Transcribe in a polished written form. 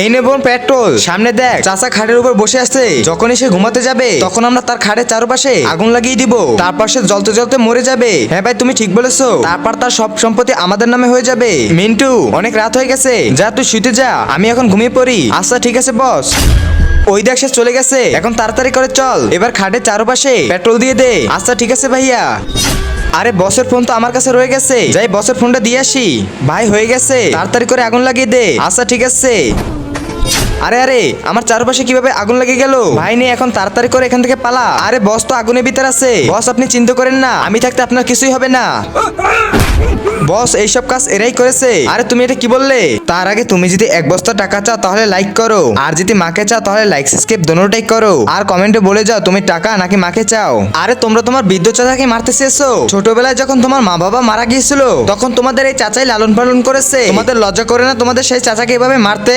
এই নে বোন পেট্রোল। সামনে দেখ চাচা খাটের উপর বসে আছে, যখনই সে ঘুমাতে যাবে তখন আমরা তার খাটের চারপাশে আগুন লাগিয়ে দিব, তারপর সে জ্বলতে জ্বলতে মরে যাবে। হ্যাঁ ভাই তুমি ঠিক বলেছো, তারপর তার সব সম্পত্তি আমাদের নামে হয়ে যাবে। মিন্টু অনেক রাত হয়ে গেছে, যা তুই শুতে যা, আমি এখন ঘুমিয়ে পড়ি। আচ্ছা ঠিক আছে বস। ওই দেখ সে চলে গেছে, এখন তাড়াতাড়ি করে চল, এবার খাটের চারপাশে পেট্রোল দিয়ে দে। আচ্ছা ঠিক আছে ভাইয়া। আরে বসের ফোন তো আমার কাছে রয়ে গেছে, যাই বসের ফোনটা দিয়ে আসি। ভাই হয়ে গেছে, তাড়াতাড়ি করে আগুন লাগিয়ে দে। আচ্ছা ঠিক আছে। আরে আরে আমার চারপাশে কিভাবে আগুন লেগে গেল? ভাই নেই, এখন তাড়াতাড়ি করে এখান থেকে পালা। আরে বস তো আগুনের ভিতর আছে। বস আপনি চিন্তা করেন না, আমি থাকতে আপনার কিছুই হবে না। বস এইসব কাজ এরাই করেছে। আরে তুমি এটা কি বললে? তার আগে তুমি যদি 1 বস্তা টাকা চাও তাহলে লাইক করো, আর যদি মাকে চাও তাহলে লাইক সাবস্ক্রাইব দোনোটাই করো, আর কমেন্টে বলে যাও তুমি টাকা নাকি মাকে চাও। আরে তোমরা তোমার বৃদ্ধ চাচাকে মারতে চেয়েছো। ছোটবেলায় যখন তোমার মা বাবা মারা গিয়েছিল তখন তোমাদের এই চাচাই লালন পালন করেছে। তোমাদের লজ্জা করে না তোমাদের সেই চাচাকে এভাবে মারতে?